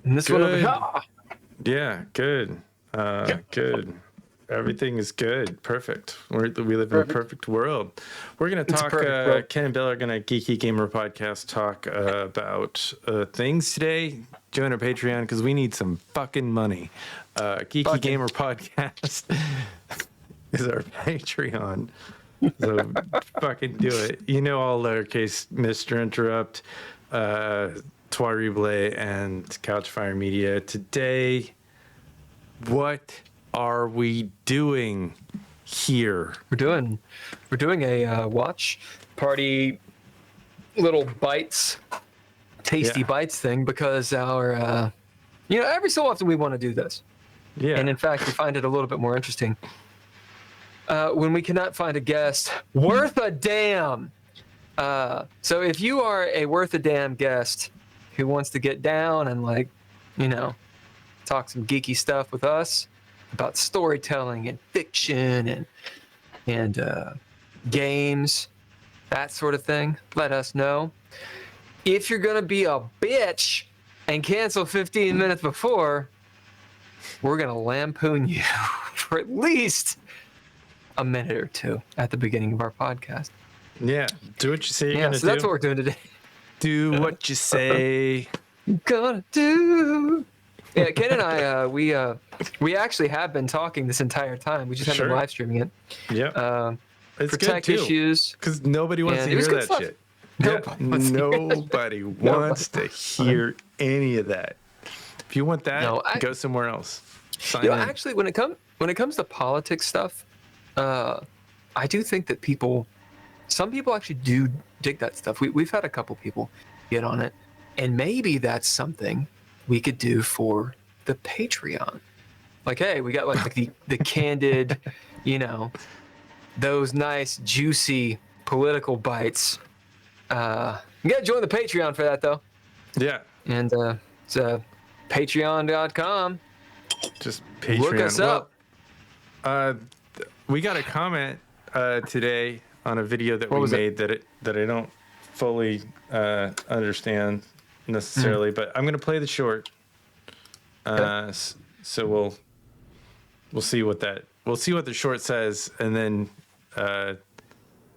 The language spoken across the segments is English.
And this one over here. Yeah, good. Good. Everything is good. Perfect. We live in a perfect world. We're going to talk, Ken and Bill are going to Geeky Gamer Podcast talk about things today. Join our Patreon because we need some fucking money. Geeky Gamer Podcast is our Patreon. So fucking do it. You know, all lowercase, Mr. Interrupt, Terrible, and Couchfire Media. Today, what are we doing here? We're doing a watch party, little bites, tasty bites thing because our, every so often we want to do this. Yeah. And in fact, we find it a little bit more interesting when we cannot find a guest worth a damn. So if you are a worth a damn guest who wants to get down and talk some geeky stuff with us about storytelling and fiction and games, that sort of thing, let us know. If you're gonna be a bitch and cancel 15 minutes before, we're gonna lampoon you for at least a minute or two at the beginning of our podcast. Yeah, do what you say you're gonna do. So that's what we're doing today. Do what you say. Gonna do. Yeah, Ken and I, we actually have been talking this entire time. We just haven't been live streaming it. Yeah. It's for good tech too, issues. Because nobody wants to hear that shit. Nobody wants to hear any of that. If you want that, go somewhere else. Sign in. Actually, when it comes to politics stuff, I do think that some people actually do dig that stuff. We've had a couple people get on it, and maybe that's something we could do for the Patreon. Like, hey, we got like the candid, those nice juicy political bites. You gotta join the Patreon for that though. Yeah. And it's patreon.com. Just Patreon. Look us up. We got a comment today on a video that we made that I don't fully understand necessarily, but I'm gonna play the short. So we'll see what the short says, and then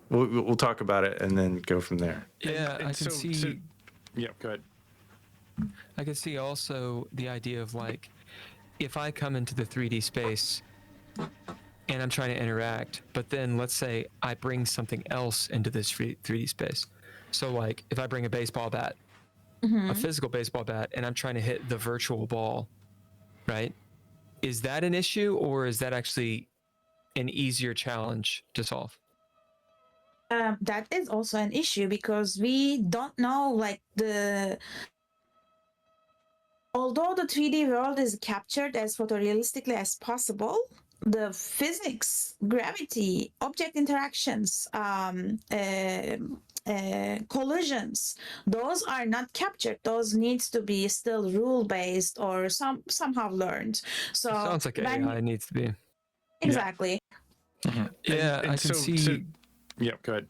we'll talk about it and then go from there. Yeah, I can see. Yeah, go ahead. I can see also the idea of like, if I come into the 3D space and I'm trying to interact, but then let's say I bring something else into this 3D space. So like, if I bring a baseball bat, a physical baseball bat, and I'm trying to hit the virtual ball, right? Is that an issue, or is that actually an easier challenge to solve? That is also an issue because we don't know, although the 3D world is captured as photorealistically as possible, the physics, gravity, object interactions, collisions, those are not captured. Those needs to be still rule-based or somehow learned. So it sounds like AI needs to be. Exactly. Yeah, I can see. Yeah, go ahead.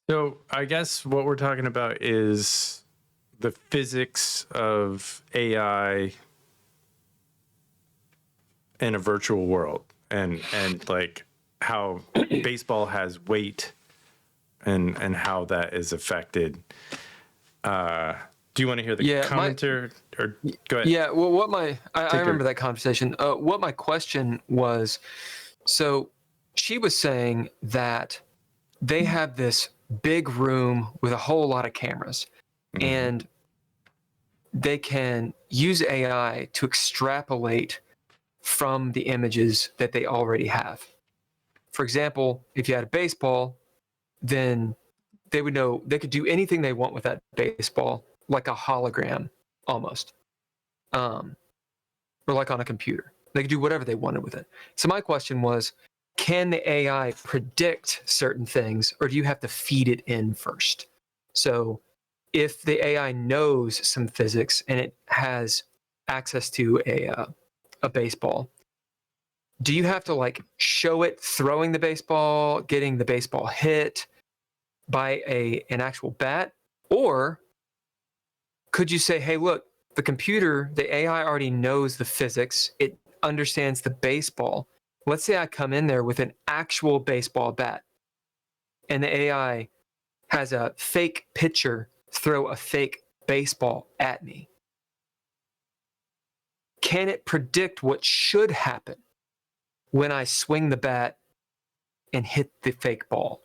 So I guess what we're talking about is the physics of AI in a virtual world, and like how baseball has weight and how that is affected. Do you want to hear the commentary? Or go ahead. Yeah, well, I remember that conversation. What my question was, so she was saying that they have this big room with a whole lot of cameras, and they can use AI to extrapolate from the images that they already have. For example, if you had a baseball, then they would know they could do anything they want with that baseball, like a hologram almost, or like on a computer. They could do whatever they wanted with it. So my question was, can the AI predict certain things, or do you have to feed it in first? So if the AI knows some physics and it has access to a baseball, do you have to like show it throwing the baseball, getting the baseball hit by an actual bat? Or could you say, hey, look, the computer, the AI already knows the physics. It understands the baseball. Let's say I come in there with an actual baseball bat, and the AI has a fake pitcher throw a fake baseball at me. Can it predict what should happen when I swing the bat and hit the fake ball?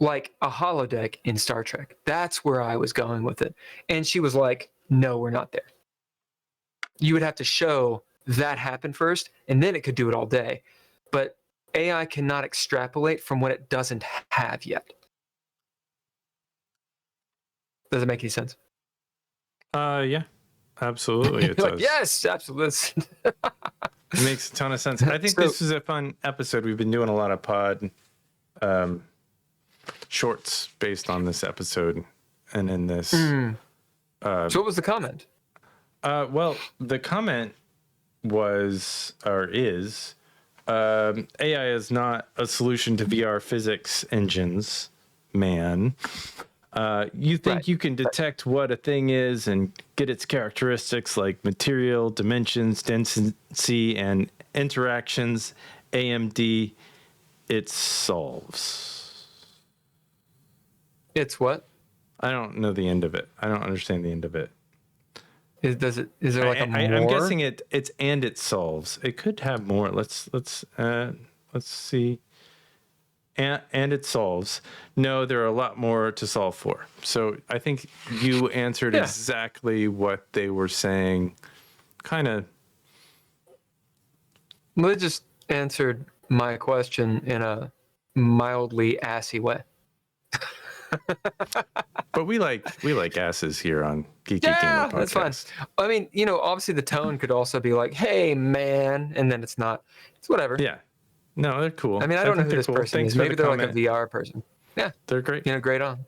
Like a holodeck in Star Trek. That's where I was going with it. And she was like, no, we're not there. You would have to show that happen first, and then it could do it all day. But AI cannot extrapolate from what it doesn't have yet. Does it make any sense? Yeah, absolutely. It Like, does. yes, absolutely. It makes a ton of sense. I think this was a fun episode. We've been doing a lot of pod shorts based on this episode, and in this. So what was the comment? Well, the comment was or is AI is not a solution to VR physics engines, man. You think you can detect what a thing is and get its characteristics like material, dimensions, density, and interactions. AMD, it solves. It's what? I don't know the end of it. I don't understand the end of it. Is there like a more? I'm guessing it's and it solves. It could have more. Let's see. And it solves. No, there are a lot more to solve for. So I think you answered exactly what they were saying. Kind of. Well, it just answered my question in a mildly assy way. But we like asses here on Geeky Gamer Podcast. That's fine. I mean, obviously the tone could also be like, "Hey, man," and then it's not. It's whatever. Yeah. No, they're cool. I mean, I don't know who this person is. Maybe they're like a VR person. Yeah, they're great. Great on.